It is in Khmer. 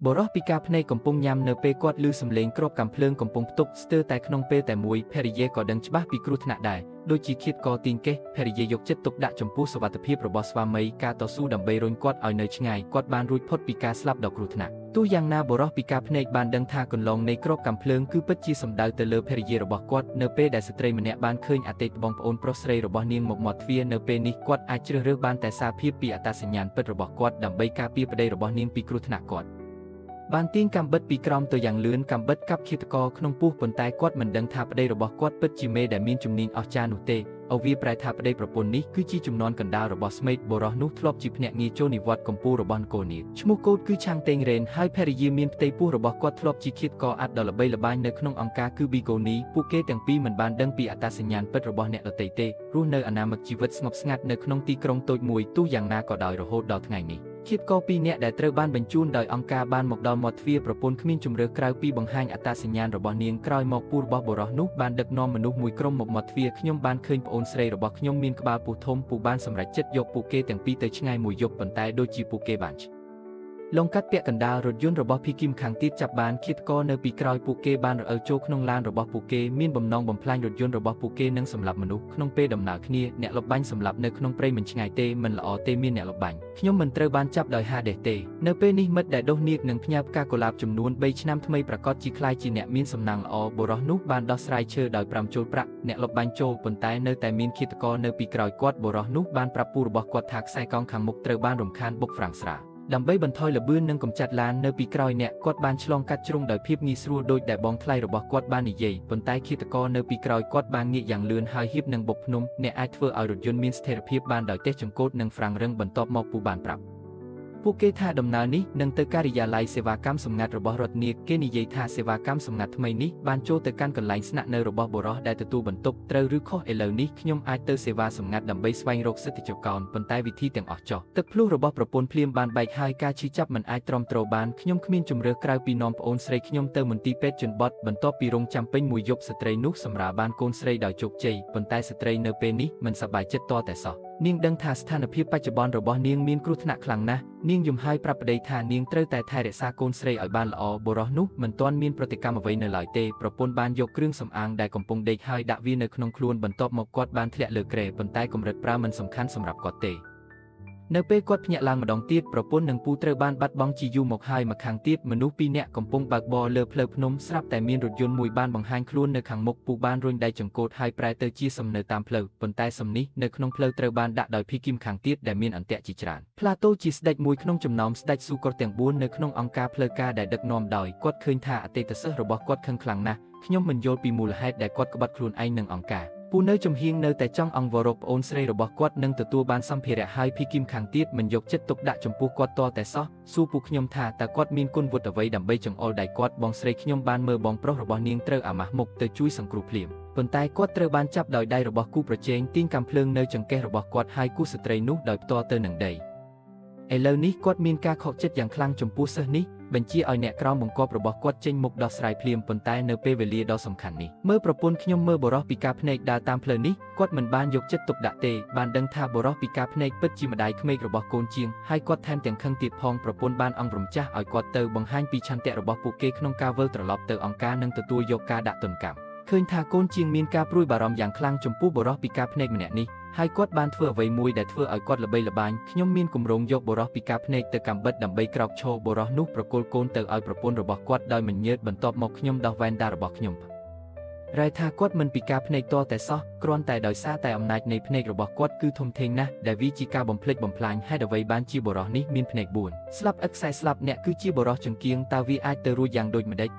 បរោះពីការភ្នែកកំពុងញ៉ាំនៅពេលគាត់ឮសំឡេងគ្រាប់កាំភ្លើងកំពុងផ្ទុកស្ទើរតែក្នុងពេលតែមួយភរិយាក៏ដឹងច្បាស់ពីគ្រោះថ្នាក់ដែរដូចជាឃាតករទីងកេះភរិយាយកចិត្តទុកដាក់ចំពោះសុវត្ថិភាពរបស់ស្វាមីការតស៊ូដើម្បីរុញគាត់ឲ្យនៅឆ្ងាយគាត់បានរួចផុតពីការស្លាប់ដ៏គ្រោះថ្នាក់ទោះយ៉ាងណាបរោះពីការភ្នែកបានដឹងថាកន្លងនៃគ្រាប់កាំភ្លើងគឺពិតជាសំដៅទៅលើភរិយារបស់គាត់នៅពេលដែលស្ត្រីម្នាក់បានឃើញអតីតបងប្អូនប្រុសស្រីរបស់នាងមកមាត់ទ្វារនៅពេលនេះគាត់អាចជ្រើសរើសបានតែសារភាពពីអត្តសញ្ញាណពិតរបស់គាត់ដើម្បីការពារប្តីរបស់នាងពីគ្រោះថ្នាក់គាត់បានទាញកាំបិតពីក្រោមទៅយ៉ាងលឿនកាំបិតកាប់ឃាតករក្នុងពោះប៉ុន្តែគាត់មិនដឹងថាប្តីរបស់គាត់ពិតជាមេដែលមានជំនាញអស្ចារ្យនោះទេអូវាប្រែថាប្តីប្រពន្ធនេះគឺជាជំនាន់កណ្ដាលរបស់ស្មេកបរោះនោះធ្លាប់ជាភ្នាក់ងារចូលនិវត្តន៍កម្ពុជារបស់កូនីឈ្មោះកូដគឺឆាងតេងរ៉េនហើយភរិយាមានផ្ទៃពោះរបស់គាត់ធ្លាប់ជាឃាតករអាត់ដ៏ល្បីល្បាញនៅក្នុងអង្គការគឺប៊ីកូនីពួកគេទាំងពីរមិនបានដឹងពីអត្តសញ្ញាណពិតរបស់អ្នកដទៃទេរស់នៅអនាមិកជីវិតស្ងប់ស្ងាត់នៅក្នុងទីក្រុងតូចមួយទោះយ៉ាងណាក៏ដោយរហូតដល់ថ្ងៃនេះឃាតករ2នាក់ដែលត្រូវបានបញ្ជូនដោយអង្គការបានមកដល់មាត់ទ្វារប្រពន្ធគ្មានជំរឿក្រៅពីបង្ហាញអត្តសញ្ញាណរបស់នាងក្រោយមកពូរបស់បុរសនោះបានដឹកនាំមនុស្សមួយក្រុមមកមាត់ទ្វារខ្ញុំបានឃើញប្អូនស្រីរបស់ខ្ញុំមានក្បាលពោះធំពូបានសម្រេចចិត្តយកពួកគេទាំងពីរទៅឆ្ងាយមួយយប់ប៉ុន្តែដូចជាពួកគេបានលងកាត់ពាក់កណ្ដាលរថយន្តរបស់ភីគីមខាងទៀតចាប់បានឃាតករនៅពីក្រោយពួកគេបានរអិលចូលក្នុងឡានរបស់ពួកគេមានបំណងបំផ្លាញរថយន្តរបស់ពួកគេនិងសម្លាប់មនុស្សក្នុងពេលដំណើរគ្នាអ្នកលបបាញ់សម្លាប់នៅក្នុងព្រៃមិនឆ្ងាយទេមិនល្អទេមានអ្នកលបបាញ់ខ្ញុំមិនត្រូវបានចាប់ដោយហាដេសទេនៅពេលនេះមិត្តដែលដុសនាគនឹងផ្ញើផ្កាកុលាបចំនួន3ឆ្នាំថ្មីប្រកាសជាខ្លាយជាអ្នកមានសំណាងល្អបុរសនោះបានដោះស្រាយឈើដោយ5ចូលប្រាក់អ្នកលបបាញ់ចូលប៉ុន្តែនៅតែមានឃាតករនៅពីក្រោយគាត់បុរសនោះបានប្រាប់ពូរបស់គាត់ថាខ្សែកង់ខាងមុខត្រូវបានរំខានបុកហ្វ្រាំងស្រាដើម្បីបន្ថយល្បឿននិងកម្ចាត់ឡាននៅពីក្រោយអ្នកគាត់បានឆ្លងកាត់ជ្រុងដោយភាពងាយស្រួលដោយដែលបងថ្លៃរបស់គាត់បាននិយាយប៉ុន្តែឃាតករនៅពីក្រោយគាត់បានងាកយ៉ាងលឿនហើយហៀបនឹងបុកភ្នំអ្នកអាចធ្វើឲ្យរថយន្តមានស្ថិរភាពបានដោយទេសចង្កូតនិងហ្វ្រាំងរឹងបន្ទាប់មកពូបានប្រាប់ពួកគេថាដំណើរនេះនឹងទៅការិយាល័យសេវាកម្មសម្ងាត់របស់រដ្ឋនាគគេនិយាយថាសេវាកម្មសម្ងាត់ថ្មីនេះបានចូលទៅកាន់កន្លែងស្នាក់នៅរបស់បុរសដែលទទួលបន្ទុកត្រូវឬខុសឥឡូវនេះខ្ញុំអាចទៅសេវាសម្ងាត់ដើម្បីស្វែងរកសិទ្ធិចកោនប៉ុន្តែវិធីទាំងអស់ចុះទឹកភ្លុះរបស់ប្រពន្ធភ្លាមបានបែកហើយការឈឺចាប់មិនអាចទ្រាំទ្របានខ្ញុំគ្មានជំរឿក្រៅពីនាំប្អូនស្រីខ្ញុំទៅមន្ទីរពេទ្យជនបទបន្ទាប់ពីរងចាំពេញមួយយប់ស្ត្រីនោះសម្រាលបានកូនស្រីដោយជោគជ័យប៉ុន្តែស្ត្រីនៅពេលនេះមិនសប្បាយចិត្តតតែសោះនាងដឹងថាស្ថានភាពបច្ចុប្បន្នរបស់នាងមានគ្រោះថ្នាក់ខ្លាំងណាស់នាងយំហើយប្រាប់ប្តីថានាងត្រូវតែថែរក្សាកូនស្រីឲ្យបានល្អបុរសនោះមិនទាន់មានប្រតិកម្មអ្វីនៅឡើយទេប្រពន្ធបានយកគ្រឿងសម្អាងដែលកំពុងដេកហើយដាក់វានៅក្នុងខ្លួនបន្ទាប់មកគាត់បានធ្លាក់លើគ្រែប៉ុន្តែកម្រិតប្រើមិនសំខាន់សម្រាប់គាត់ទេនៅពេលគាត់ភ្ញាក់ឡើងម្ដងទៀតប្រពន្ធនិងពូត្រូវបានបាត់បង់ជាយូរមកហើយម្ខាងទៀតមនុស្ស2នាក់កំពុងបើកបរលើផ្លូវភ្នំស្រាប់តែមានរថយន្តមួយបានបង្ហាញខ្លួននៅខាងមុខពូបានរុញដៃចង្កូតហើយប្រែទៅជាសំនៅតាមផ្លូវប៉ុន្តែសំនេះនៅក្នុងផ្លូវត្រូវបានដាក់ដោយភីគីមខាងទៀតដែលមានអន្ទាក់ជាច្រើនផ្លាតូជាស្ដេចមួយក្នុងចំណោមស្ដេចស៊ូកុរទាំង4នៅក្នុងអង្គការផ្លូវការដែលដឹកនាំដោយគាត់ឃើញថាអតីតសិស្សរបស់គាត់ខឹងខ្លាំងណាស់ខ្ញុំមិនយល់ពីមូលហេតុដែលគាត់ក្បត់ខ្លួនឯងនឹងអង្គការពូនៅចំហៀងនៅតែចង់អង្វរកប្អូនស្រីរបស់គាត់នឹងទទួលបានសម្ភារៈហើយភីគីមខាងទៀតមិនយកចិត្តទុកដាក់ចំពោះគាត់តតែសោះសួរពូខ្ញុំថាតើគាត់មានគុណវុឌ្ឍអ្វីដើម្បីចង្អុលដៃគាត់បងស្រីខ្ញុំបានមើលបងប្រុសរបស់នាងត្រូវអាម៉ាស់មុខទៅជួយសង្គ្រោះភ្លាមប៉ុន្តែគាត់ត្រូវបានចាប់ដោយដៃរបស់គូប្រជែងទាញកាំភ្លើងនៅចង្កេះរបស់គាត់ហើយគូស្ត្រីនោះដោយផ្ទាល់ទៅនឹងដីឥឡូវនេះគាត់មានការខកចិត្តយ៉ាងខ្លាំងចំពោះសិស្សនេះបញ្ជាឲ្យអ្នកក្រោមបង្គាប់របស់គាត់ចេញមុខដោះស្រាយភ្លាមប៉ុន្តែនៅពេលវេលាដ៏សំខាន់នេះមើលប្រពន្ធខ្ញុំមើលបរោះពីការភ្នែកដើរតាមផ្លូវនេះគាត់មិនបានយកចិត្តទុកដាក់ទេបានដឹងថាបរោះពីការភ្នែកពិតជាម្ដាយក្មេករបស់កូនជាងហើយគាត់ថែមទាំងខឹងទៀតផងប្រពន្ធបានអង្រំចាស់ឲ្យគាត់ទៅបង្ហាញពីឆន្ទៈរបស់ពួកគេក្នុងការវិលត្រឡប់ទៅអង្គការនិងទទួលយកការដាក់ទណ្ឌកម្មឃើញថាកូនជាងមានការព្រួយបារម្ភយ៉ាងខ្លាំងចំពោះបរោះពីការភ្នែកម្នាក់នេះហើយគាត់បានធ្វើអ្វីមួយដែលធ្វើឲ្យគាត់ល្បីល្បាញខ្ញុំមានគម្រោងយកបរោះពីការភ្នែកទៅកាំបិតដើម្បីក្រោកឈរបរោះនោះប្រគល់កូនទៅឲ្យប្រពន្ធរបស់គាត់ដោយមិនញើតបន្ទាប់មកខ្ញុំដោះវ៉ែនដារបស់ខ្ញុំរ៉ែថាគាត់មិនពីការភ្នែកតតែសោះគ្រាន់តែដោយសារតែអំណាចនៃភ្នែករបស់គាត់គឺធំធេងណាស់ដែលវាជាការបំផ្លិចបំផ្លាញហេតុអ្វីបានជាបរោះនេះមានភ្នែក4ស្លាប់ឥតខ្សែស្លាប់អ្នកគឺជាបរោះចង្គៀងតើវាអាចទៅរួចយ៉ាងដូចម្ដេច